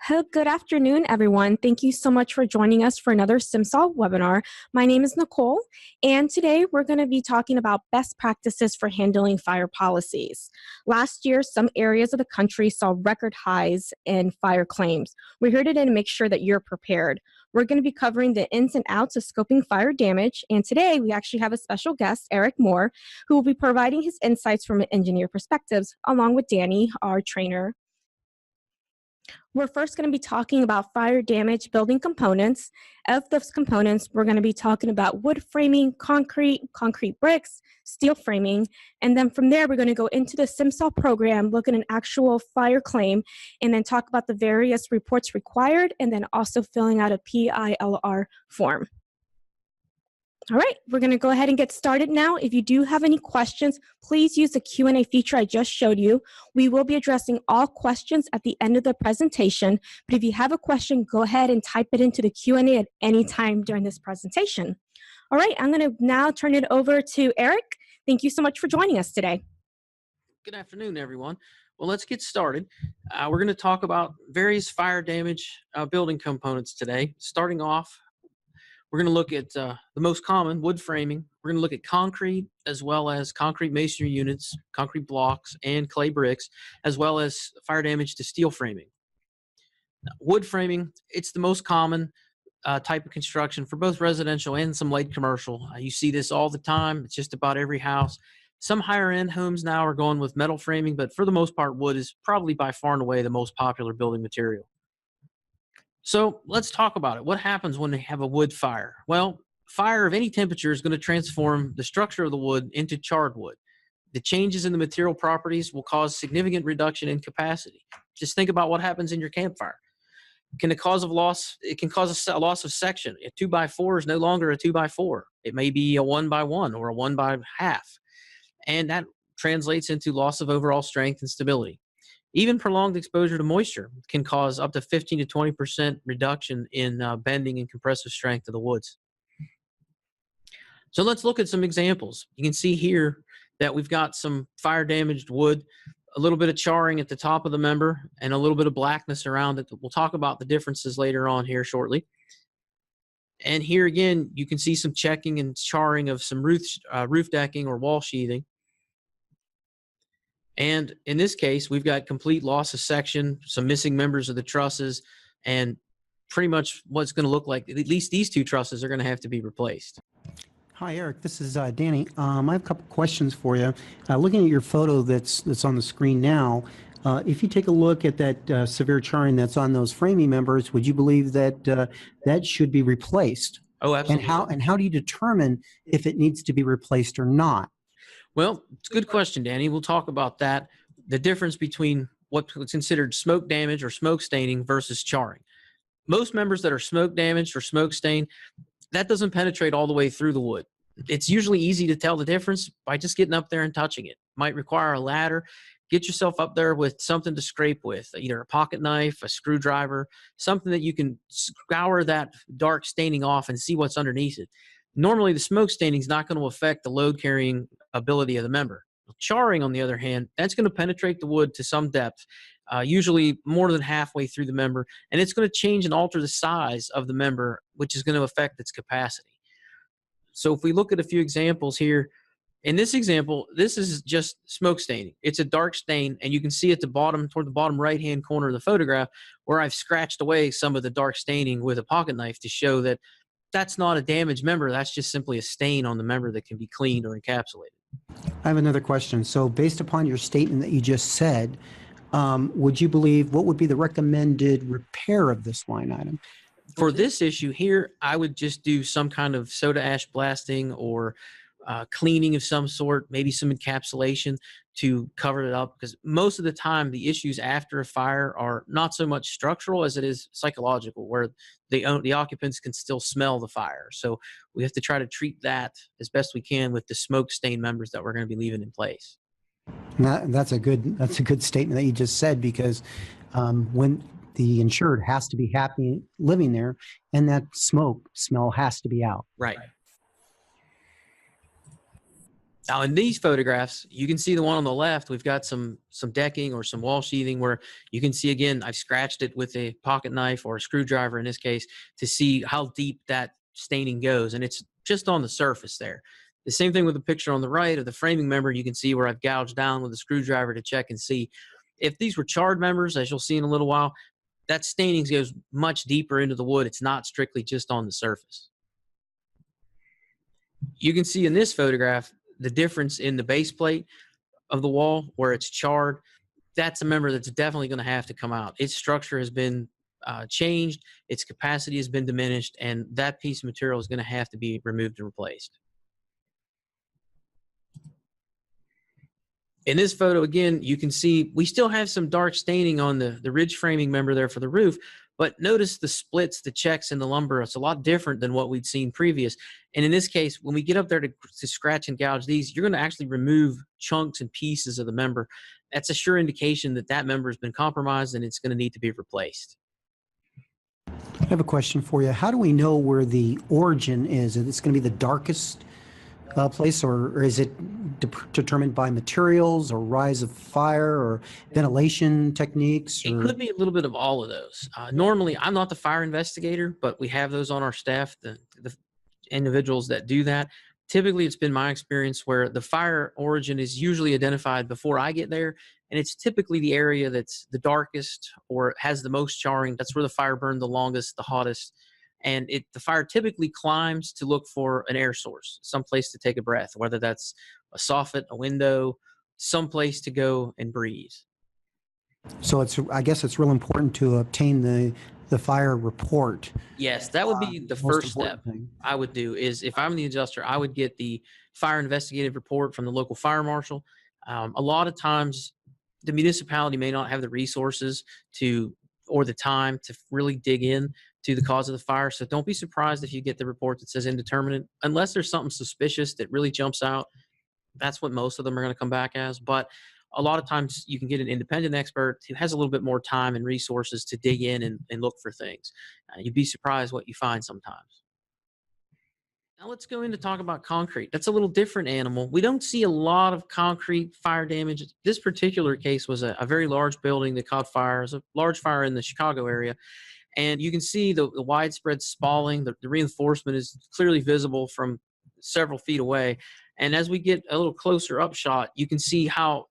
Good afternoon, everyone. Thank you so much for joining us for another Simsol webinar. My name is Nicole, and today we're going to be talking about best practices for handling fire policies. Last year, some areas of the country saw record highs in fire claims. We're here today to make sure that you're prepared. We're going to be covering the ins and outs of scoping fire damage, and today we actually have a special guest, Erik Moore, who will be providing his insights from an engineer perspectives, along with Danny, our trainer. We're first going to be talking about fire damage building components. Of those components, we're going to be talking about wood framing, concrete bricks, steel framing, and then from there, we're going to go into the Simsol program, look at an actual fire claim, and then talk about the various reports required, and then also filling out a PILR form. All right, we're going to go ahead and get started now. If you do have any questions, please use the Q&A feature I just showed you. We will be addressing all questions at the end of the presentation, but if you have a question, go ahead and type it into the Q&A at any time during this presentation. All right, I'm going to now turn it over to Erik. Thank you so much for joining us today. Good afternoon, everyone. Well, let's get started. We're going to talk about various fire damage building components today. Starting off, we're going to look at the most common, wood framing. We're going to look at concrete, as well as concrete masonry units, concrete blocks, and clay bricks, as well as fire damage to steel framing. Now, wood framing, it's the most common type of construction for both residential and some light commercial. You see this all the time. It's just about every house. Some higher-end homes now are going with metal framing, but for the most part, wood is probably by far and away the most popular building material. So let's talk about it. What happens when they have a wood fire? Well, fire of any temperature is going to transform the structure of the wood into charred wood. The changes in the material properties will cause significant reduction in capacity. Just think about what happens in your campfire. It can cause a loss of section. A 2x4 is no longer a 2x4. It may be a 1x1 or a 1x1/2. And that translates into loss of overall strength and stability. Even prolonged exposure to moisture can cause up to 15 to 20% reduction in bending and compressive strength of the woods. So let's look at some examples. You can see here that we've got some fire damaged wood, a little bit of charring at the top of the member, and a little bit of blackness around it. We'll talk about the differences later on here shortly. And here again, you can see some checking and charring of some roof decking or wall sheathing. And in this case, we've got complete loss of section, some missing members of the trusses, and pretty much what's going to look like at least these two trusses are going to have to be replaced. Hi, Erik. This is Danny. I have a couple questions for you. Looking at your photo that's on the screen now, if you take a look at that severe charring that's on those framing members, would you believe that that should be replaced? Oh, absolutely. And how do you determine if it needs to be replaced or not? Well, it's a good question, Danny. We'll talk about that. The difference between what's considered smoke damage or smoke staining versus charring. Most members that are smoke damaged or smoke stained, that doesn't penetrate all the way through the wood. It's usually easy to tell the difference by just getting up there and touching it. Might require a ladder. Get yourself up there with something to scrape with, either a pocket knife, a screwdriver, something that you can scour that dark staining off and see what's underneath it. Normally, the smoke staining is not going to affect the load-carrying ability of the member. Charring, on the other hand, that's going to penetrate the wood to some depth, usually more than halfway through the member, and it's going to change and alter the size of the member, which is going to affect its capacity. So if we look at a few examples here, in this example, this is just smoke staining. It's a dark stain, and you can see at the bottom, toward the bottom right-hand corner of the photograph, where I've scratched away some of the dark staining with a pocket knife to show that that's not a damaged member. That's just simply a stain on the member that can be cleaned or encapsulated. I have another question. So based upon your statement that you just said, would you believe what would be the recommended repair of this line item? For this issue here, I would just do some kind of soda ash blasting or cleaning of some sort, maybe some encapsulation to cover it up, because most of the time the issues after a fire are not so much structural as it is psychological, where the occupants can still smell the fire. So we have to try to treat that as best we can with the smoke stain members that we're going to be leaving in place. That's a good statement that you just said, because when the insured has to be happy living there, and that smoke smell has to be out. Right. Now in these photographs, you can see the one on the left, we've got some decking or some wall sheathing where you can see, again, I've scratched it with a pocket knife or a screwdriver in this case to see how deep that staining goes. And it's just on the surface there. The same thing with the picture on the right of the framing member. You can see where I've gouged down with a screwdriver to check and see if these were charred members, as you'll see in a little while, that staining goes much deeper into the wood. It's not strictly just on the surface. You can see in this photograph the difference in the base plate of the wall where it's charred. That's a member that's definitely going to have to come out. Its structure has been changed, its capacity has been diminished, and that piece of material is going to have to be removed and replaced. In this photo, again, you can see we still have some dark staining on the ridge framing member there for the roof, but notice the splits, the checks in the lumber. It's a lot different than what we'd seen previous. And in this case, when we get up there to scratch and gouge these, you're going to actually remove chunks and pieces of the member. That's a sure indication that that member has been compromised and it's going to need to be replaced. I have a question for you. How do we know where the origin is? Is it going to be the darkest place, or is it determined by materials or rise of fire or ventilation techniques? It could be a little bit of all of those. Normally, I'm not the fire investigator, but we have those on our staff, the individuals that do that. Typically, it's been my experience where the fire origin is usually identified before I get there, and it's typically the area that's the darkest or has the most charring. That's where the fire burned the longest, the hottest. And the fire typically climbs to look for an air source, someplace to take a breath, whether that's a soffit, a window, someplace to go and breathe. So I guess it's real important to obtain the fire report. Yes, that would be the first step I would do. Is if I'm the adjuster, I would get the fire investigative report from the local fire marshal. A lot of times the municipality may not have the resources or the time to really dig in to the cause of the fire. So don't be surprised if you get the report that says indeterminate, unless there's something suspicious that really jumps out. That's what most of them are going to come back as. But a lot of times you can get an independent expert who has a little bit more time and resources to dig in and look for things. You'd be surprised what you find sometimes. Now let's go in to talk about concrete. That's a little different animal. We don't see a lot of concrete fire damage. This particular case was a very large building that caught fire. It was a large fire in the Chicago area. And you can see the widespread spalling. The reinforcement is clearly visible from several feet away. And as we get a little closer upshot, you can see how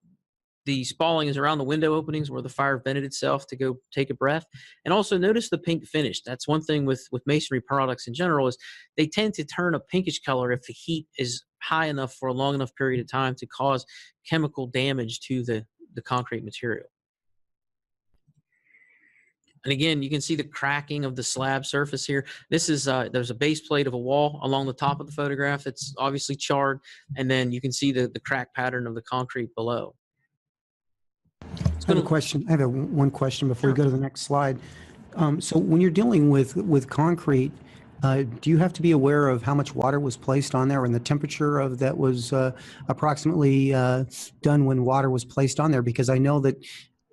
the spalling is around the window openings where the fire vented itself to go take a breath. And also notice the pink finish. That's one thing with masonry products in general, is they tend to turn a pinkish color if the heat is high enough for a long enough period of time to cause chemical damage to the concrete material. And again, you can see the cracking of the slab surface here. This is, there's a base plate of a wall along the top of the photograph that's obviously charred. And then you can see the crack pattern of the concrete below. I have a question. I have one question before we go to the next slide. So when you're dealing with concrete, do you have to be aware of how much water was placed on there and the temperature of that was approximately done when water was placed on there? Because I know that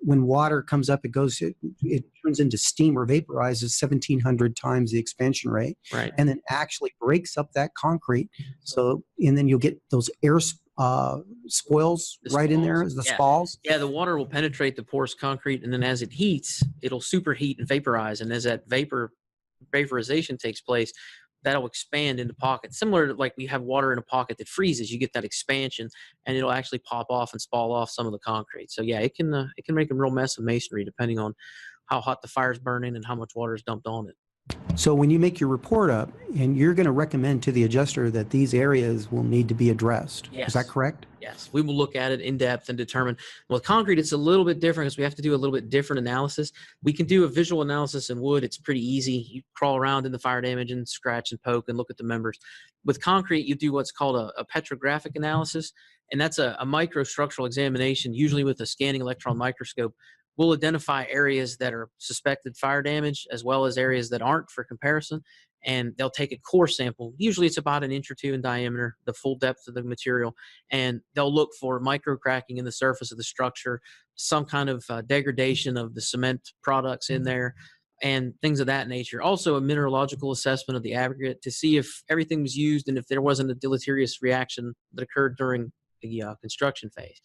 when water comes up, it turns into steam or vaporizes 1,700 times the expansion rate, right? And then actually breaks up that concrete. So, and then you'll get those air spoils right in there as the spalls. Yeah, the water will penetrate the porous concrete, and then as it heats, it'll superheat and vaporize. And as that vaporization takes place, that'll expand into pockets. Similar to like we have water in a pocket that freezes, you get that expansion, and it'll actually pop off and spall off some of the concrete. So yeah, it can make a real mess of masonry depending on how hot the fire's burning and how much water is dumped on it. So when you make your report up, and you're going to recommend to the adjuster that these areas will need to be addressed. Yes. Is that correct? Yes. We will look at it in depth and determine. Well, concrete, it's a little bit different because we have to do a little bit different analysis. We can do a visual analysis in wood. It's pretty easy. You crawl around in the fire damage and scratch and poke and look at the members. With concrete, you do what's called a petrographic analysis, and that's a microstructural examination, usually with a scanning electron microscope. We'll identify areas that are suspected fire damage as well as areas that aren't for comparison, and they'll take a core sample. Usually it's about an inch or two in diameter, the full depth of the material, and they'll look for micro cracking in the surface of the structure, some kind of degradation of the cement products in there, and things of that nature. Also, a mineralogical assessment of the aggregate to see if everything was used and if there wasn't a deleterious reaction that occurred during the construction phase.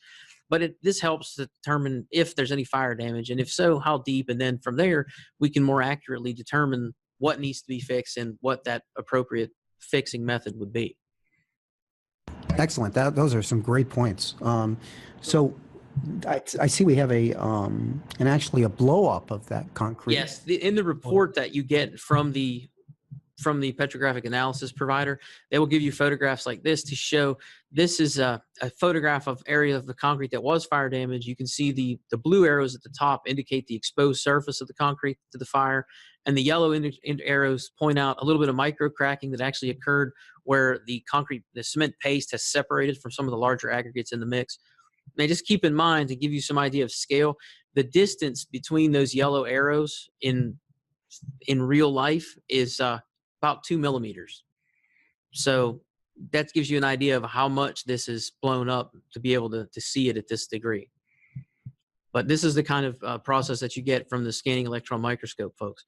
But this helps to determine if there's any fire damage, and if so, how deep. And then from there, we can more accurately determine what needs to be fixed and what that appropriate fixing method would be. Excellent. Those are some great points. So I see we have actually a blow up of that concrete. Yes, in the report that you get from the petrographic analysis provider, they will give you photographs like this to show this is a photograph of area of the concrete that was fire damage. You can see the blue arrows at the top indicate the exposed surface of the concrete to the fire, and the yellow arrows point out a little bit of micro cracking that actually occurred where the cement paste has separated from some of the larger aggregates in the mix. Now, just keep in mind, to give you some idea of scale, the distance between those yellow arrows in real life is about 2 millimeters. So that gives you an idea of how much this is blown up to be able to see it at this degree. But this is the kind of process that you get from the scanning electron microscope, folks.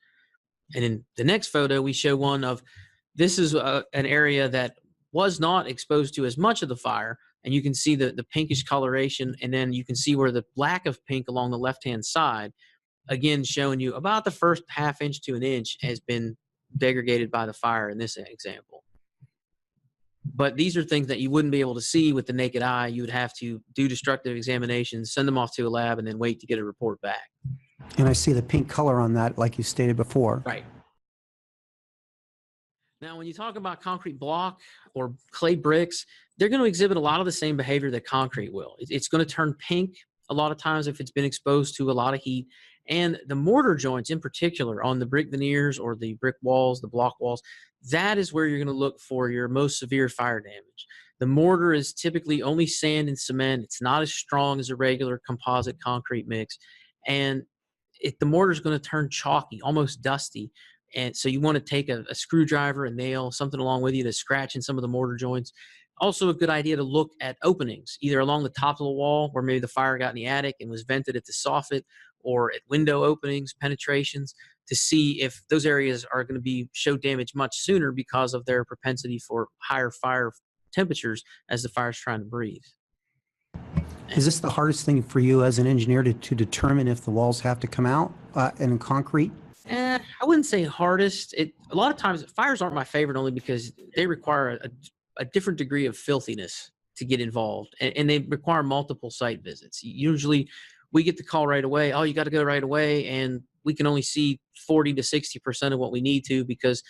And in the next photo, we show one of, this is an area that was not exposed to as much of the fire. And you can see the pinkish coloration, and then you can see where the black of pink along the left-hand side, again, showing you about the first ½ inch to an inch has been degraded by the fire in this example. But these are things that you wouldn't be able to see with the naked eye. You would have to do destructive examinations, send them off to a lab, and then wait to get a report back. And I see the pink color on that, like you stated before. Right. Now, when you talk about concrete block or clay bricks, they're going to exhibit a lot of the same behavior that concrete will. It's going to turn pink a lot of times if it's been exposed to a lot of heat. And the mortar joints in particular on the brick veneers or the brick walls, the block walls, that is where you're going to look for your most severe fire damage. The mortar is typically only sand and cement. It's not as strong as a regular composite concrete mix. And the mortar is going to turn chalky, almost dusty. And so you want to take a screwdriver, a nail, something along with you to scratch in some of the mortar joints. Also a good idea to look at openings, either along the top of the wall where maybe the fire got in the attic and was vented at the soffit, or at window openings, penetrations, to see if those areas are going to show damage much sooner because of their propensity for higher fire temperatures as the fire's trying to breathe. Is this the hardest thing for you as an engineer to determine if the walls have to come out in concrete? I wouldn't say hardest. A lot of times fires aren't my favorite only because they require a different degree of filthiness to get involved, and they require multiple site visits. Usually we get the call right away. Oh, you got to go right away. And we can only see 40 to 60% of what we need to because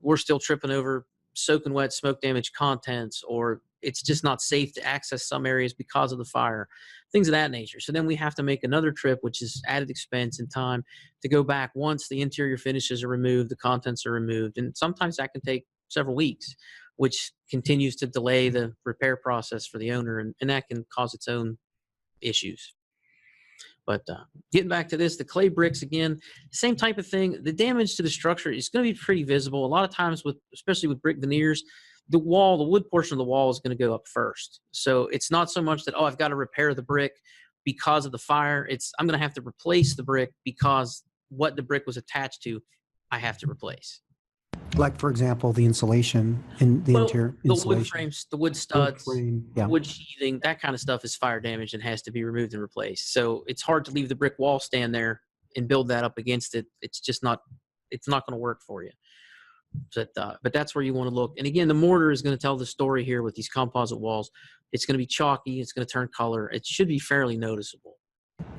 we're still tripping over soaking wet smoke damage contents, or it's just not safe to access some areas because of the fire, things of that nature. So then we have to make another trip, which is added expense and time to go back once the interior finishes are removed, the contents are removed. And sometimes that can take several weeks, which continues to delay the repair process for the owner. And that can cause its own issues. But getting back to this, the clay bricks, again, same type of thing. The damage to the structure is going to be pretty visible. A lot of times, especially with brick veneers, the wood portion of the wall is going to go up first. So it's not so much that, oh, I've got to repair the brick because of the fire. I'm going to have to replace the brick because what the brick was attached to, I have to replace. Like, for example, the insulation in the interior insulation. The wood frames, the wood studs, yeah. Wood sheathing, that kind of stuff is fire damage and has to be removed and replaced. So it's hard to leave the brick wall stand there and build that up against it. It's just not, it's not going to work for you. But that's where you want to look. And again, the mortar is going to tell the story here with these composite walls. It's going to be chalky. It's going to turn color. It should be fairly noticeable.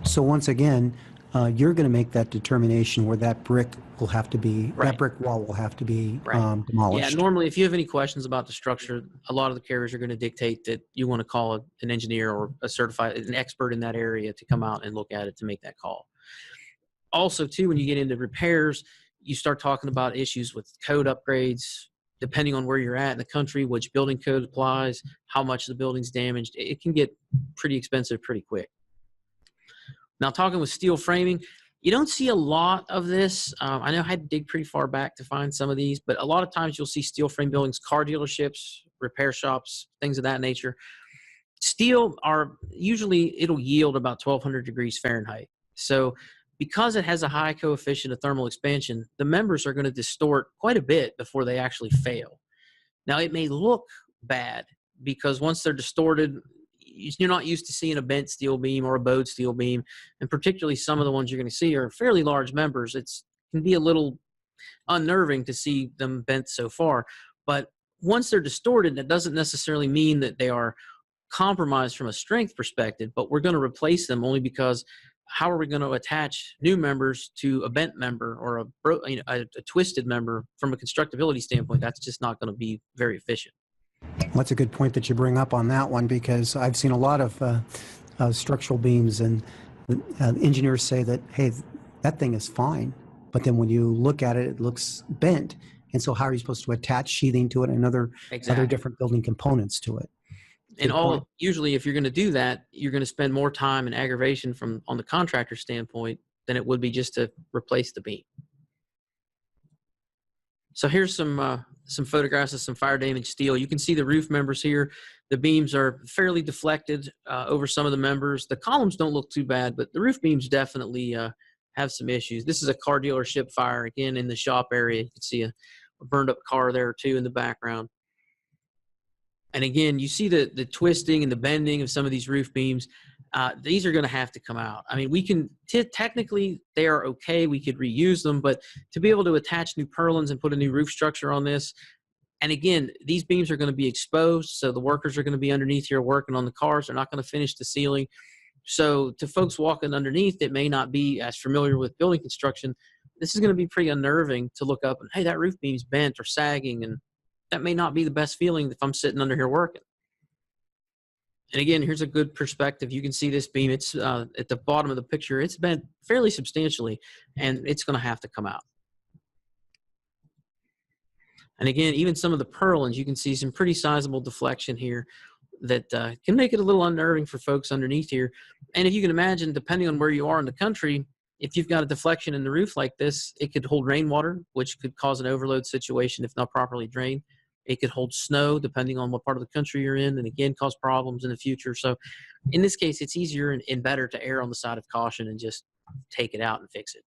So once again, you're going to make that determination where that brick will have to be, that brick wall will have to be demolished. Yeah, normally if you have any questions about the structure, a lot of the carriers are going to dictate that you want to call an engineer or an expert in that area to come out and look at it to make that call. Also, too, when you get into repairs, you start talking about issues with code upgrades, depending on where you're at in the country, which building code applies, how much the building's damaged. It can get pretty expensive pretty quick. Now, talking with steel framing, you don't see a lot of this. I know I had to dig pretty far back to find some of these, but a lot of times you'll see steel frame buildings, car dealerships, repair shops, things of that nature. Steel it'll yield about 1200 degrees Fahrenheit. So because it has a high coefficient of thermal expansion, the members are going to distort quite a bit before they actually fail. Now, it may look bad because once they're distorted, you're not used to seeing a bent steel beam or a bowed steel beam, and particularly some of the ones you're going to see are fairly large members. It can be a little unnerving to see them bent so far. But once they're distorted, that doesn't necessarily mean that they are compromised from a strength perspective, but we're going to replace them only because how are we going to attach new members to a bent member or a twisted member from a constructability standpoint? That's just not going to be very efficient. Well, that's a good point that you bring up on that one, because I've seen a lot of structural beams, and engineers say that, hey, that thing is fine, but then when you look at it, it looks bent. And so how are you supposed to attach sheathing to it and other different building components to it? And usually if you're going to do that, you're going to spend more time and aggravation on the contractor standpoint than it would be just to replace the beam. So here's some photographs of some fire damaged steel. You can see the roof members here. The beams are fairly deflected over some of the members. The columns don't look too bad, but the roof beams definitely have some issues. This is a car dealership fire, again, in the shop area. You can see a burned up car there too in the background. And again, you see the twisting and the bending of some of these roof beams. These are going to have to come out. I mean, we can technically, they are okay. We could reuse them, but to be able to attach new purlins and put a new roof structure on this, and again, these beams are going to be exposed, so the workers are going to be underneath here working on the cars. They're not going to finish the ceiling. So to folks walking underneath that may not be as familiar with building construction, this is going to be pretty unnerving to look up and, hey, that roof beam's bent or sagging, and that may not be the best feeling if I'm sitting under here working. And again, here's a good perspective. You can see this beam. It's at the bottom of the picture. It's bent fairly substantially, and it's going to have to come out. And again, even some of the purlins, you can see some pretty sizable deflection here that can make it a little unnerving for folks underneath here. And if you can imagine, depending on where you are in the country, if you've got a deflection in the roof like this, it could hold rainwater, which could cause an overload situation if not properly drained. It could hold snow, depending on what part of the country you're in, and again, cause problems in the future. So in this case, it's easier and better to err on the side of caution and just take it out and fix it.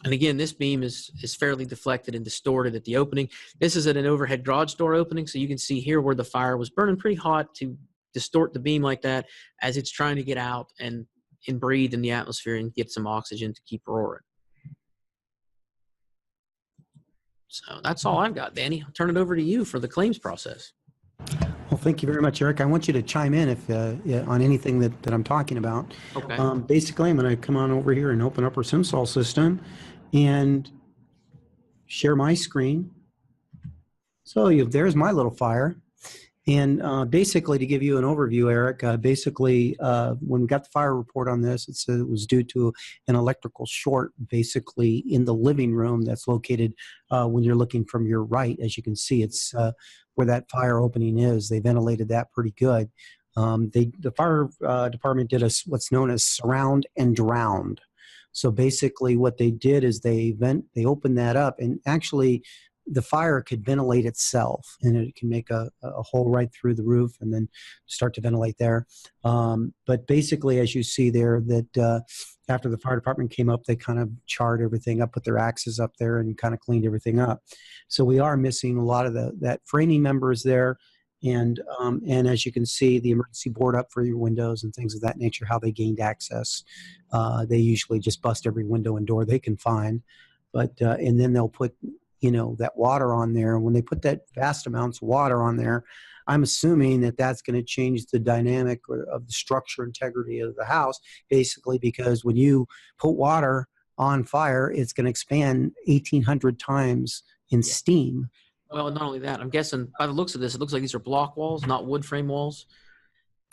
And again, this beam is fairly deflected and distorted at the opening. This is at an overhead garage door opening, so you can see here where the fire was burning pretty hot to distort the beam like that as it's trying to get out and breathe in the atmosphere and get some oxygen to keep roaring. So that's all I've got, Danny. I'll turn it over to you for the claims process. Well, thank you very much, Eric. I want you to chime in if on anything that I'm talking about. Okay. Basically, I'm going to come on over here and open up our Simsol system and share my screen. So there's my little fire. And basically, to give you an overview, Eric, when we got the fire report on this, it said it was due to an electrical short, basically, in the living room that's located when you're looking from your right. As you can see, it's where that fire opening is. They ventilated that pretty good. The fire department did what's known as surround and drowned. So basically, what they did is they opened that up, and actually, the fire could ventilate itself, and it can make a hole right through the roof and then start to ventilate there. But basically, as you see there, that after the fire department came up, they kind of charred everything up, put their axes up there, and kind of cleaned everything up. So we are missing a lot of that framing members there. And as you can see, the emergency board up for your windows and things of that nature, how they gained access. They usually just bust every window and door they can find. But and then they'll put that water on there. When they put that vast amounts of water on there, I'm assuming that that's going to change the dynamic of the structure integrity of the house, basically, because when you put water on fire, it's going to expand 1,800 times in steam. Well, not only that, I'm guessing by the looks of this, it looks like these are block walls, not wood frame walls.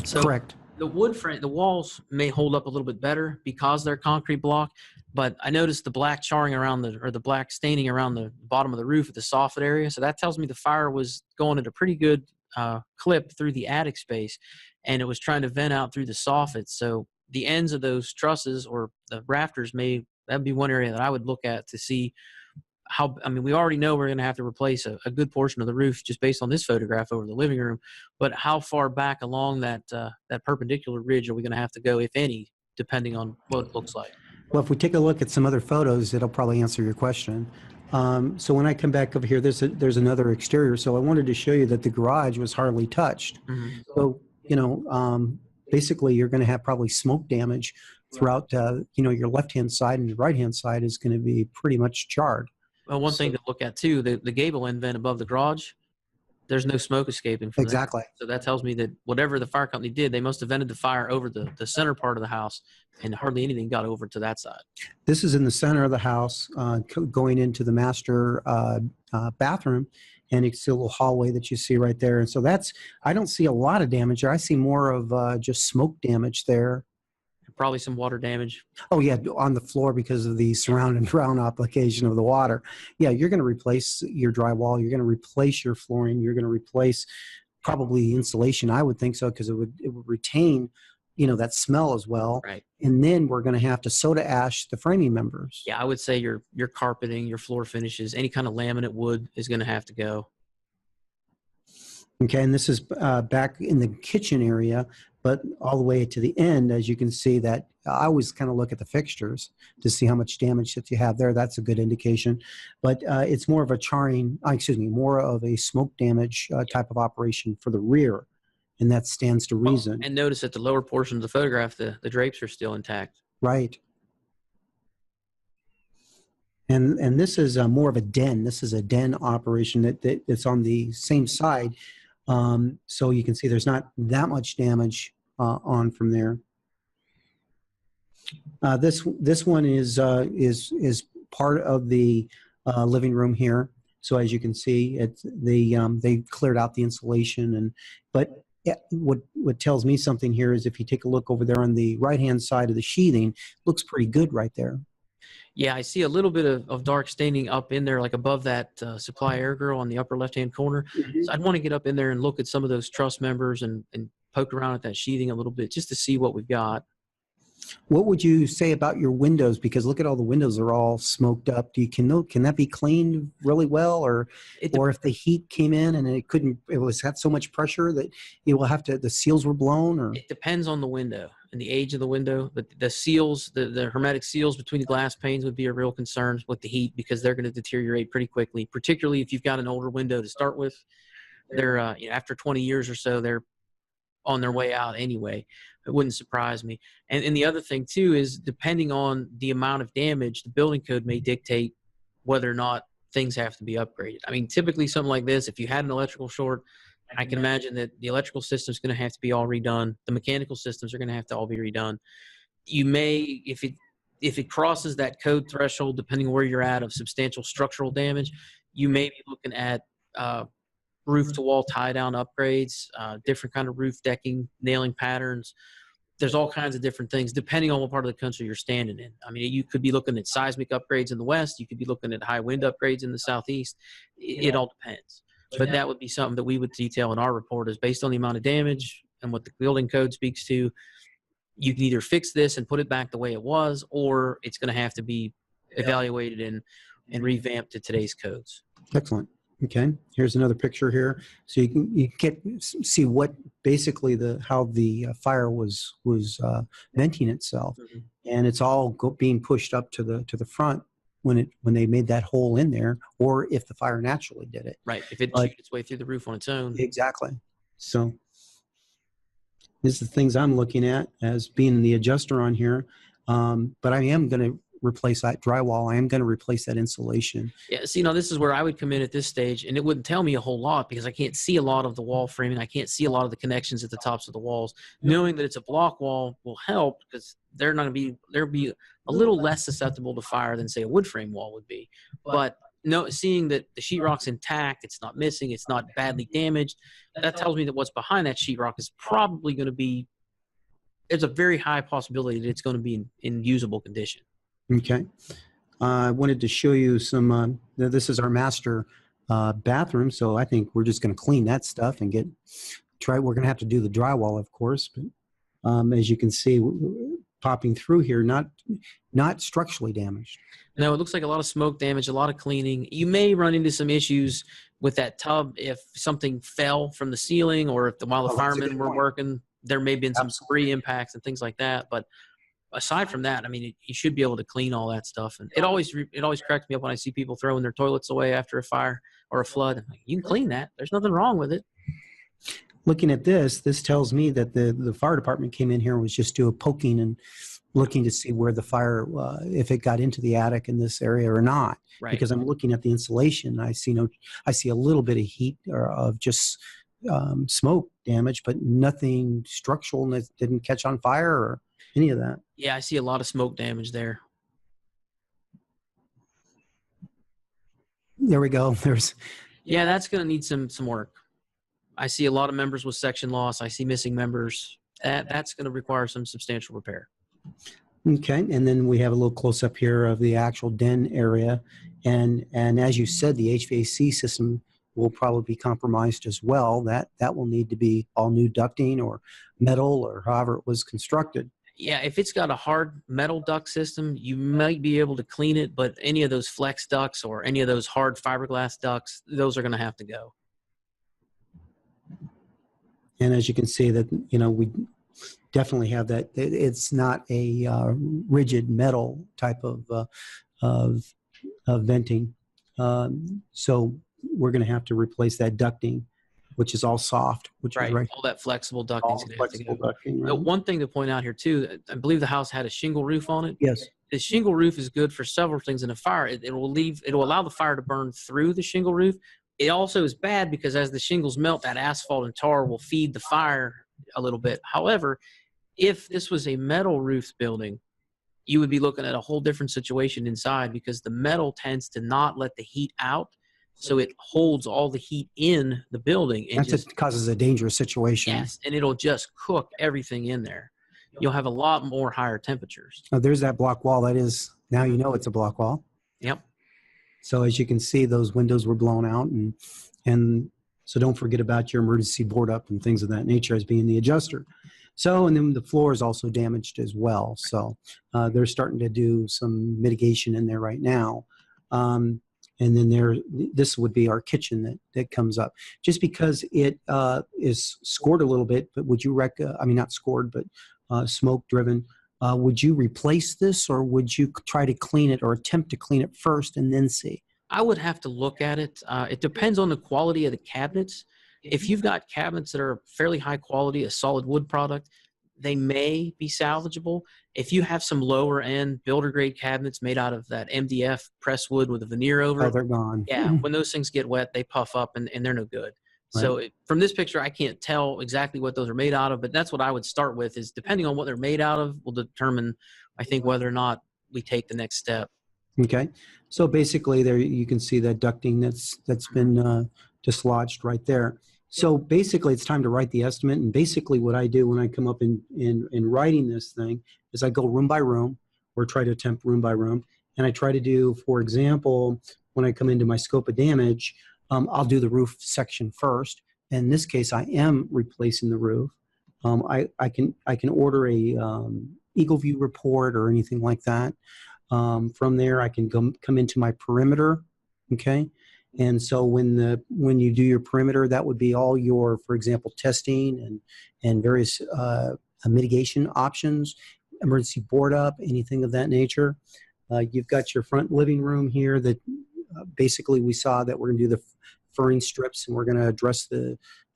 So correct. The walls may hold up a little bit better because they're concrete block, but I noticed the black charring around the black staining around the bottom of the roof at the soffit area. So that tells me the fire was going at a pretty good clip through the attic space, and it was trying to vent out through the soffit. So the ends of those trusses or the rafters that'd be one area that I would look at to see how, we already know we're going to have to replace a good portion of the roof just based on this photograph over the living room, but how far back along that perpendicular ridge are we going to have to go, if any, depending on what it looks like. Well, if we take a look at some other photos, it'll probably answer your question. So when I come back over here, there's another exterior. So I wanted to show you that the garage was hardly touched. So, basically you're going to have probably smoke damage throughout, your left-hand side, and your right-hand side is going to be pretty much charred. Well, one thing to look at too, the gable end vent above the garage, there's no smoke escaping from there. Exactly. So that tells me that whatever the fire company did, they must have vented the fire over the center part of the house, and hardly anything got over to that side. This is in the center of the house, going into the master bathroom, and it's a little hallway that you see right there. And so I don't see a lot of damage there. I see more of just smoke damage there. Probably some water damage. Oh, yeah, on the floor because of the surround and drown application of the water. Yeah, you're going to replace your drywall. You're going to replace your flooring. You're going to replace probably insulation. I would think so, because it would retain, that smell as well. Right. And then we're going to have to soda ash the framing members. Yeah, I would say your carpeting, your floor finishes, any kind of laminate wood is going to have to go. Okay, and this is back in the kitchen area, but all the way to the end, as you can see, that I always kind of look at the fixtures to see how much damage that you have there. That's a good indication. But it's more of a more of a smoke damage type of operation for the rear, and that stands to reason. And notice that the lower portion of the photograph, the drapes are still intact. Right. And this is more of a den. This is a den operation that's on the same side. So you can see there's not that much damage on from there. This one is part of the living room here. So as you can see, they cleared out the insulation, but what tells me something here is if you take a look over there on the right-hand side of the sheathing, looks pretty good right there. Yeah, I see a little bit of dark staining up in there, like above that supply air grill on the upper left-hand corner. So I'd want to get up in there and look at some of those truss members and poke around at that sheathing a little bit just to see what we've got. What would you say about your windows? Because look at all the windows are all smoked up. Can that be cleaned really well, or if the heat came in and it had so much pressure that you will have to, the seals were blown, or? It depends on the window and the age of the window. But the seals, the hermetic seals between the glass panes would be a real concern with the heat, because they're going to deteriorate pretty quickly, particularly if you've got an older window to start with. They're after 20 years or so, they're on their way out anyway. It wouldn't surprise me. And the other thing too is, depending on the amount of damage, the building code may dictate whether or not things have to be upgraded. I mean, typically something like this, if you had an electrical short, I can imagine that the electrical system is going to have to be all redone. The mechanical systems are going to have to all be redone. You may, if it crosses that code threshold, depending on where you're at, of substantial structural damage, you may be looking at roof-to-wall tie-down upgrades, different kind of roof decking, nailing patterns. There's all kinds of different things depending on what part of the country you're standing in. I mean, you could be looking at seismic upgrades in the west. You could be looking at high wind upgrades in the southeast. It all depends. But that would be something that we would detail in our report, is based on the amount of damage and what the building code speaks to. You can either fix this and put it back the way it was, or it's going to have to be evaluated and revamped to today's codes. Excellent. Okay, here's another picture here, so you can see what basically how the fire was venting itself, and it's all being pushed up to the front when they made that hole in there, or if the fire naturally did it. Right, if it chewed its way through the roof on its own. Exactly. So these are the things I'm looking at as being the adjuster on here, but I am going to replace that drywall. I am going to replace that insulation. Yeah, see, now this is where I would come in at this stage, and it wouldn't tell me a whole lot because I can't see a lot of the wall framing. I can't see a lot of the connections at the tops of the walls. Knowing that it's a block wall will help, because they'll be a little less susceptible to fire than, say, a wood frame wall would be. But seeing that the sheetrock's intact, it's not missing, it's not badly damaged, that tells me that what's behind that sheetrock is probably going to be, there's a very high possibility that it's going to be in usable condition. Okay. I wanted to show you some, this is our master bathroom, so I think we're just going to clean that stuff and we're going to have to do the drywall, of course, but as you can see, popping through here, not structurally damaged. No, it looks like a lot of smoke damage, a lot of cleaning. You may run into some issues with that tub if something fell from the ceiling, or while the firemen were working, there may have been some debris impacts and things like that, but aside from that, I mean, you should be able to clean all that stuff. And it always cracks me up when I see people throwing their toilets away after a fire or a flood. I'm like, you can clean that. There's nothing wrong with it. Looking at this tells me that the fire department came in here and was just doing poking and looking to see where the fire, if it got into the attic in this area or not. Right. Because I'm looking at the insulation, I see a little bit of heat or of just smoke damage, but nothing structural, and it didn't catch on fire or any of that. Yeah, I see a lot of smoke damage there. There we go. Yeah, that's going to need some work. I see a lot of members with section loss. I see missing members. That's going to require some substantial repair. Okay, and then we have a little close up here of the actual den area, and as you said, the HVAC system will probably be compromised as well. That will need to be all new ducting or metal or however it was constructed. Yeah, if it's got a hard metal duct system, you might be able to clean it, but any of those flex ducts or any of those hard fiberglass ducts, those are going to have to go. And as you can see that, we definitely have that. It's not a rigid metal type of venting. So we're going to have to replace that ducting, which is all soft, which is right. All that flexible ducting. All flexible ducting. Right. One thing to point out here too, I believe the house had a shingle roof on it. Yes. The shingle roof is good for several things in a fire. It will allow the fire to burn through the shingle roof. It also is bad because as the shingles melt, that asphalt and tar will feed the fire a little bit. However, if this was a metal roof building, you would be looking at a whole different situation inside because the metal tends to not let the heat out. So it holds all the heat in the building. And that causes a dangerous situation. Yes, and it'll just cook everything in there. You'll have a lot more higher temperatures. Now there's that block wall. That is, now you know it's a block wall. Yep. So as you can see, those windows were blown out, and so don't forget about your emergency board up and things of that nature as being the adjuster. So, and then the floor is also damaged as well. So they're starting to do some mitigation in there right now. And then this would be our kitchen that comes up. Just because it is scored a little bit, but would you not scored, but smoke driven, would you replace this, or would you try to clean it or attempt to clean it first and then see? I would have to look at it. It depends on the quality of the cabinets. If you've got cabinets that are fairly high quality, a solid wood product, they may be salvageable. If you have some lower end builder grade cabinets made out of that MDF press wood with a veneer over it, they're gone. Yeah, when those things get wet, they puff up and they're no good. Right. So from this picture, I can't tell exactly what those are made out of, but that's what I would start with, is depending on what they're made out of will determine, I think, whether or not we take the next step. Okay. So basically there you can see that ducting that's been dislodged right there. So basically it's time to write the estimate. And basically what I do when I come up in writing this thing is I go room by room, or try to attempt room by room. And I try to do, for example, when I come into my scope of damage, I'll do the roof section first. In this case, I am replacing the roof. I can order a Eagle View report or anything like that. From there, I can come into my perimeter. Okay, and so when you do your perimeter, that would be all your, for example, testing and various mitigation options, emergency board up, anything of that nature. You've got your front living room here that basically we saw that we're going to do the furring strips, and we're going to address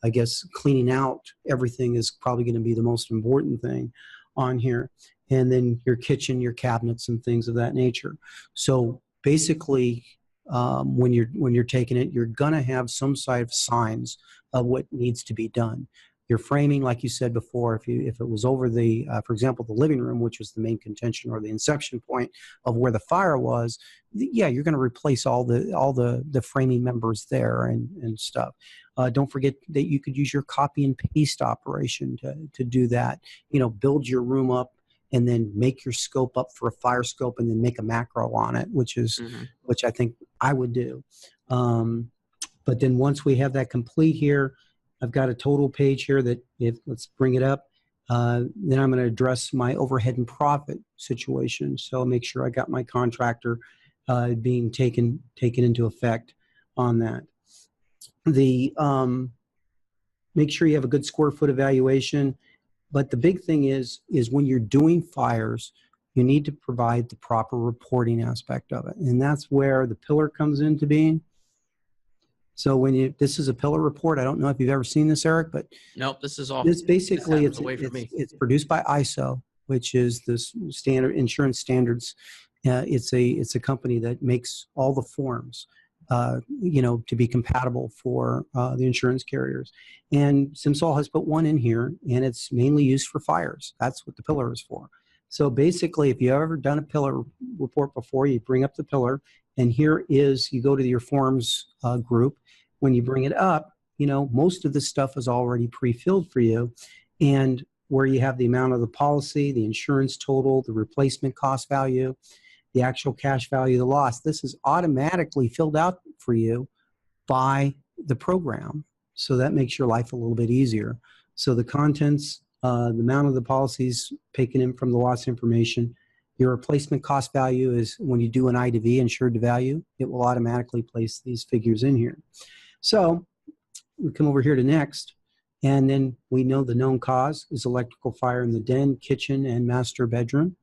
I guess, cleaning out everything is probably going to be the most important thing on here. And then your kitchen, your cabinets, and things of that nature. So basically, when you're taking it, you're going to have some side of signs of what needs to be done. Your framing, like you said before, if it was over the, for example, the living room, which was the main contention or the inception point of where the fire was, yeah, you're going to replace all the framing members there and stuff. Don't forget that you could use your copy and paste operation to do that. Build your room up and then make your scope up for a fire scope, and then make a macro on it, which I think I would do. But then once we have that complete here, I've got a total page here that let's bring it up. Then I'm going to address my overhead and profit situation. So I'll make sure I got my contractor being taken into effect on that. Make sure you have a good square foot evaluation. But the big thing is when you're doing fires, you need to provide the proper reporting aspect of it. And that's where the PILR comes into being. So this is a PILR report. I don't know if you've ever seen this, Eric, but Nope, this is off. this basically, happens away from me. it's produced by AIO, which is this standard insurance standards. It's a company that makes all the forms, to be compatible for the insurance carriers. And Simsol has put one in here, and it's mainly used for fires. That's what the PILR is for. So basically, if you've ever done a PILR report before, you bring up the PILR, and here is, you go to your forms group. When you bring it up, most of the stuff is already pre-filled for you, and where you have the amount of the policy, the insurance total, the replacement cost value, the actual cash value of the loss. This is automatically filled out for you by the program. So that makes your life a little bit easier. So the contents, the amount of the policies taken in from the loss information, your replacement cost value is when you do an I to V, insured to value, it will automatically place these figures in here. So we come over here to next, and then we know the known cause is electrical fire in the den, kitchen, and master bedroom.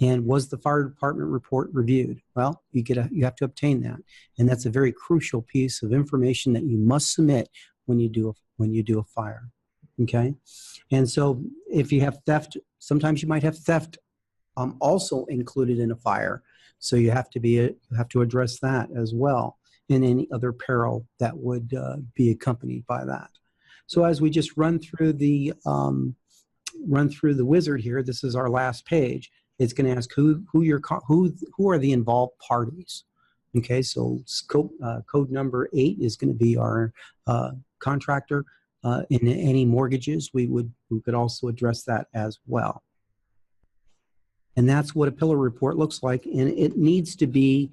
And was the fire department report reviewed? Well, you have to obtain that, and that's a very crucial piece of information that you must submit when you do a fire. Okay, and so if you have theft, sometimes you might have theft also included in a fire, so you have to address that as well, and any other peril that would be accompanied by that. So as we just run through the wizard here, this is our last page. It's going to ask who are the involved parties. Okay, so code number 8 is going to be our contractor. In any mortgages, we could also address that as well. And that's what a PILR report looks like, and it needs to be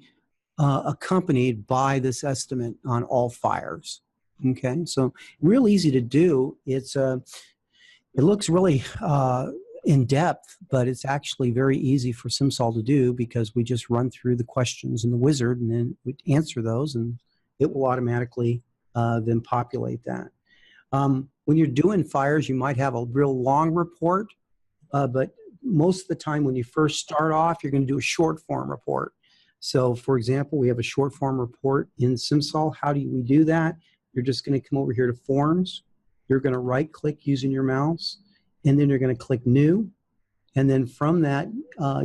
accompanied by this estimate on all fires. Okay, so real easy to do. It looks really in depth, but it's actually very easy for Simsol to do, because we just run through the questions in the wizard, and then we answer those, and it will automatically then populate that. When you're doing fires, you might have a real long report, but most of the time when you first start off, you're going to do a short form report. So for example, we have a short form report in Simsol. How do we do that? You're just going to come over here to forms. You're going to right click using your mouse, and then you're going to click new. And then from that,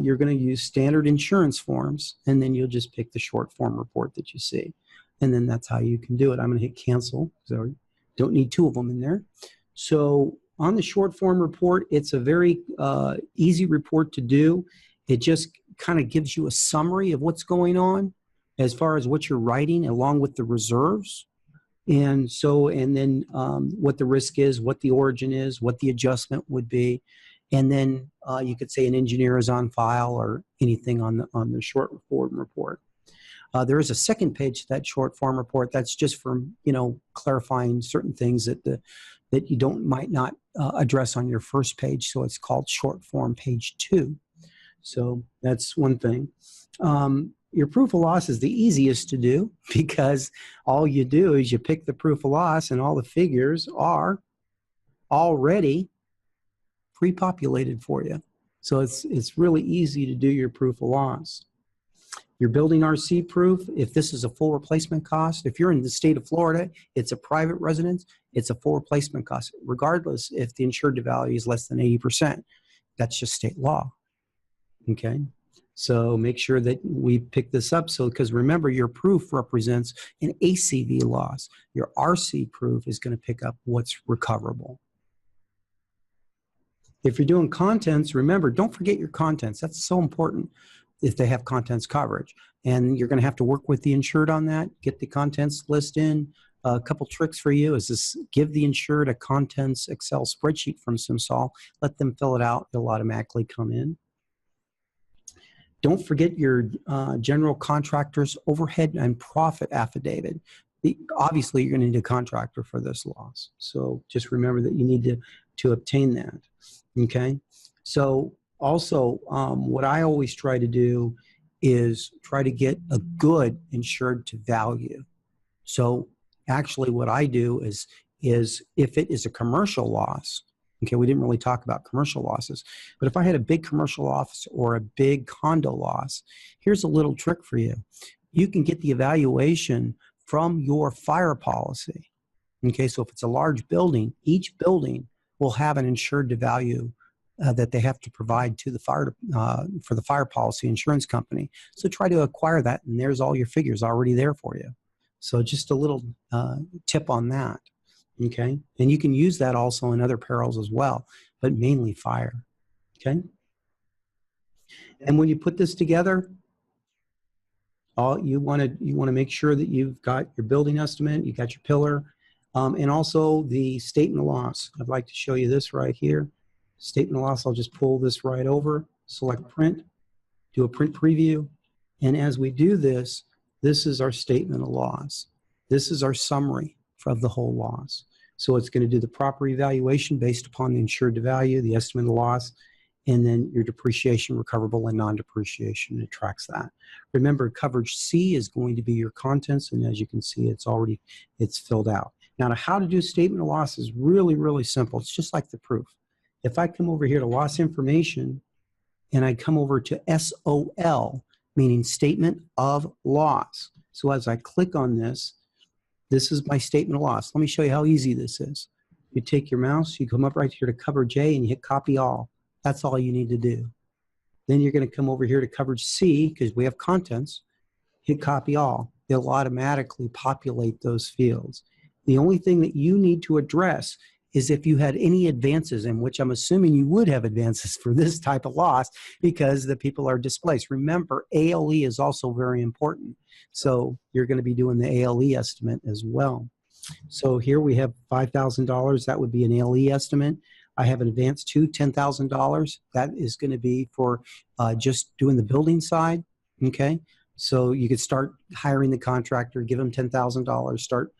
you're going to use standard insurance forms, and then you'll just pick the short form report that you see. And then that's how you can do it. I'm going to hit cancel, because I don't need 2 of them in there. So on the short form report, it's a very easy report to do. It just kind of gives you a summary of what's going on as far as what you're writing, along with the reserves. And then what the risk is, what the origin is, what the adjustment would be. And then you could say an engineer is on file, or anything on the short form report. There is a second page to that short form report that's just for clarifying certain things that you might not address on your first page. So it's called short form page 2. So that's one thing. Your proof of loss is the easiest to do, because all you do is you pick the proof of loss, and all the figures are already pre-populated for you. So it's really easy to do your proof of loss. Your building RC proof, if this is a full replacement cost, if you're in the state of Florida, it's a private residence, it's a full replacement cost, regardless if the insured to value is less than 80%. That's just state law. Okay, so make sure that we pick this up. So, because remember, your proof represents an ACV loss. Your RC proof is going to pick up what's recoverable. If you're doing contents, remember, don't forget your contents. That's so important if they have contents coverage. And you're going to have to work with the insured on that, get the contents list in. A couple tricks for you is this: give the insured a contents Excel spreadsheet from Simsol, let them fill it out, it'll automatically come in. Don't forget your general contractor's overhead and profit affidavit. Obviously, you're going to need a contractor for this loss. So just remember that you need to obtain that. Okay. So also, what I always try to do is try to get a good insured to value. So actually what I do is if it is a commercial loss, Okay, we didn't really talk about commercial losses. But if I had a big commercial loss or a big condo loss, here's a little trick for you. You can get the evaluation from your fire policy. Okay, so if it's a large building, each building will have an insured to value that they have to provide to the fire for the fire policy insurance company. So try to acquire that, and there's all your figures already there for you. So just a little tip on that. Okay, and you can use that also in other perils as well, but mainly fire. Okay, and when you put this together, you want to make sure that you've got your building estimate, you got your PILR, and also the statement of loss. I'd like to show you this right here. Statement of loss, I'll just pull this right over, select print, do a print preview. And as we do this, this is our statement of loss. This is our summary of the whole loss. So it's going to do the proper evaluation based upon the insured to value, the estimate of loss, and then your depreciation, recoverable, and non-depreciation. It tracks that. Remember, coverage C is going to be your contents, and as you can see, it's filled out. Now, how to do statement of loss is really, really simple. It's just like the proof. If I come over here to loss information, and I come over to SOL, meaning statement of loss. So as I click on this, this is my statement of loss. Let me show you how easy this is. You take your mouse, you come up right here to coverage A, and you hit copy all. That's all you need to do. Then you're going to come over here to coverage C, because we have contents, hit copy all. It'll automatically populate those fields. The only thing that you need to address is if you had any advances, in which I'm assuming you would have advances for this type of loss because the people are displaced. Remember, ALE is also very important. So you're going to be doing the ALE estimate as well. So here we have $5,000. That would be an ALE estimate. I have an advance to $10,000. That is going to be for just doing the building side. Okay. So you could start hiring the contractor, give him $10,000, start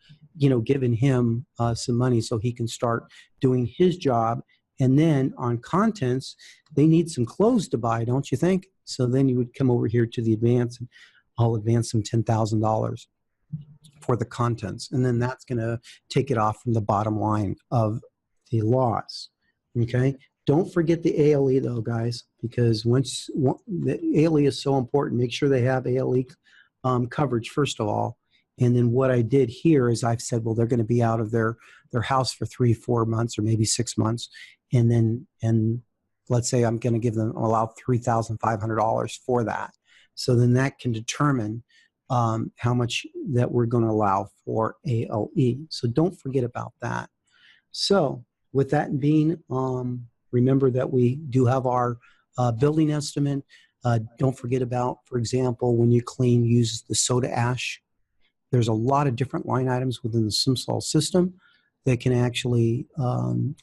giving him some money so he can start doing his job. And then on contents, they need some clothes to buy, don't you think? So then you would come over here to the advance, and I'll advance them $10,000 for the contents. And then that's going to take it off from the bottom line of the loss. Okay. Don't forget the ALE though, guys, because the ALE is so important. Make sure they have ALE coverage first of all. And then what I did here is I've said, well, they're going to be out of their house for 3-4 months or maybe 6 months. And let's say I'm going to allow $3,500 for that. So then that can determine how much that we're going to allow for ALE. So don't forget about that. So with that being, remember that we do have our building estimate. Don't forget about, for example, when you clean, use the soda ash. There's a lot of different line items within the Simsol system that can actually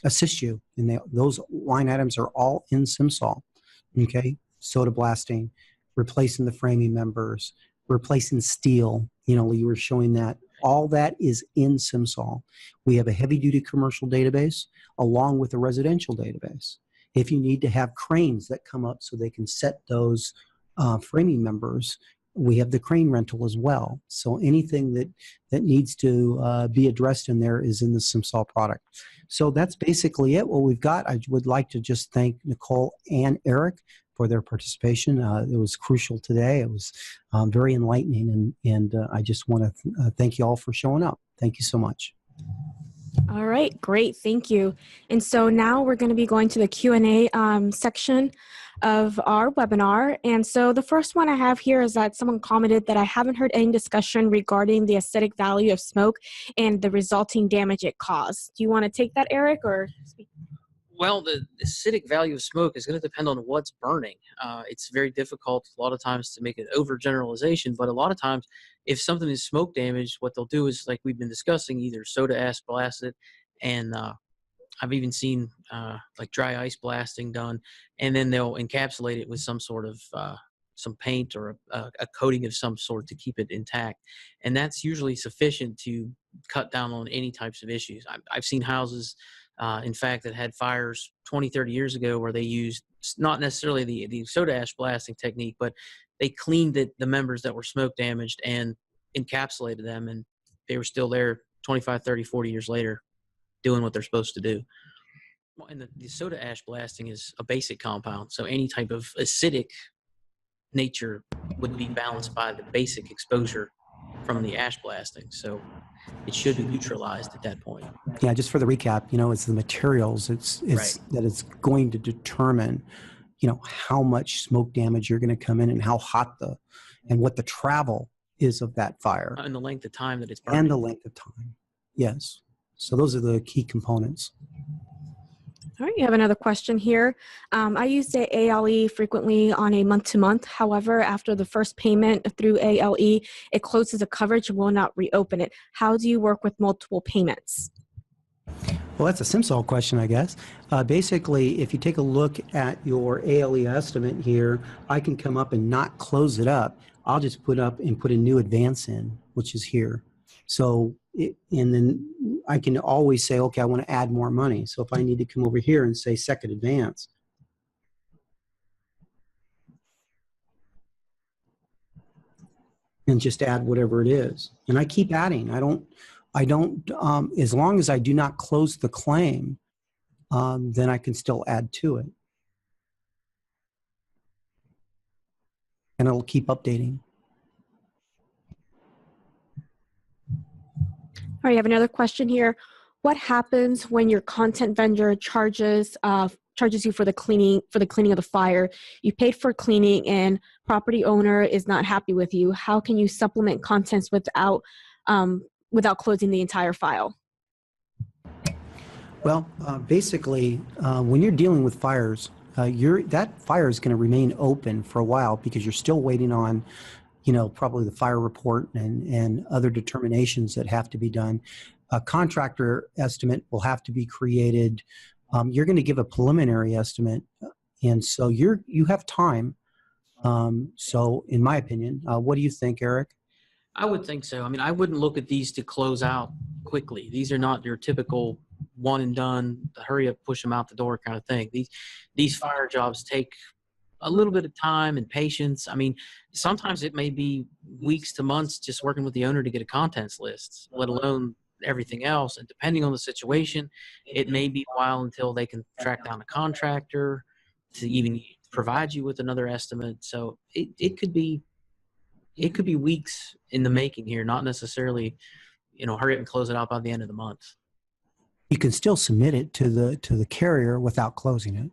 assist you. And those line items are all in Simsol. Okay, soda blasting, replacing the framing members, replacing steel. You were showing that. All that is in Simsol. We have a heavy-duty commercial database along with a residential database. If you need to have cranes that come up so they can set those framing members, we have the crane rental as well. So anything that needs to be addressed in there is in the Simsol product. So that's basically it. What we've got. I would like to just thank Nicole and Eric for their participation. It was crucial today. It was very enlightening, and I just want to thank you all for showing up. Thank you so much. All right, great, thank you. And so now we're going to be going to the Q&A section of our webinar. And so the first one I have here is that someone commented that I haven't heard any discussion regarding the acidic value of smoke and the resulting damage it caused. Do you want to take that, Eric, or speak? Well, the acidic value of smoke is going to depend on what's burning. It's very difficult a lot of times to make an overgeneralization, but a lot of times if something is smoke damaged, what they'll do is, like we've been discussing, either soda ash blasted, and I've even seen like dry ice blasting done, and then they'll encapsulate it with some sort of some paint or a coating of some sort to keep it intact. And that's usually sufficient to cut down on any types of issues. I've seen houses, in fact, that had fires 20, 30 years ago where they used not necessarily the soda ash blasting technique, but they cleaned the members that were smoke damaged and encapsulated them, and they were still there 25, 30, 40 years later doing what they're supposed to do. And the soda ash blasting is a basic compound, so any type of acidic nature would be balanced by the basic exposure from the ash blasting. So it should be neutralized at that point. Yeah, just for the recap, it's the materials. It's Right. that it's going to determine, how much smoke damage you're going to come in and how hot and what the travel is of that fire. And the length of time that it's burning. And the length of time. Yes. So those are the key components. All right, you have another question here. I use the ALE frequently on a month-to-month. However, after the first payment through ALE, it closes the coverage and will not reopen it. How do you work with multiple payments? Well, that's a Simsol question, I guess. Basically, if you take a look at your ALE estimate here, I can come up and not close it up. I'll just put a new advance in, which is here. So, and then I can always say, okay, I want to add more money. So if I need to come over here and say second advance, and just add whatever it is. And I keep adding. I don't, as long as I do not close the claim, then I can still add to it. And it'll keep updating. All right, I have another question here. What happens when your content vendor charges you for the cleaning of the fire? You paid for cleaning and property owner is not happy with you. How can you supplement contents without closing the entire file? Well, basically, when you're dealing with fires, that fire is going to remain open for a while because you're still waiting on, probably the fire report and other determinations that have to be done. A contractor estimate will have to be created. You're going to give a preliminary estimate, and so you have time. So, in my opinion, what do you think, Eric? I would think so. I mean, I wouldn't look at these to close out quickly. These are not your typical one and done, hurry up, push them out the door kind of thing. These fire jobs take a little bit of time and patience. I mean, sometimes it may be weeks to months just working with the owner to get a contents list, let alone everything else. And depending on the situation, it may be a while until they can track down a contractor to even provide you with another estimate. So it could be weeks in the making here, not necessarily, hurry up and close it out by the end of the month. You can still submit it to the carrier without closing it.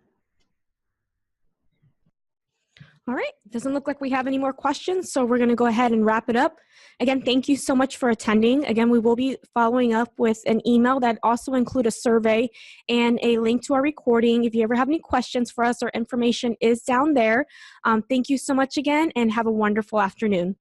All right, doesn't look like we have any more questions, so we're going to go ahead and wrap it up. Again, thank you so much for attending. Again, we will be following up with an email that also include a survey and a link to our recording. If you ever have any questions for us, our information is down there. Thank you so much again, and have a wonderful afternoon.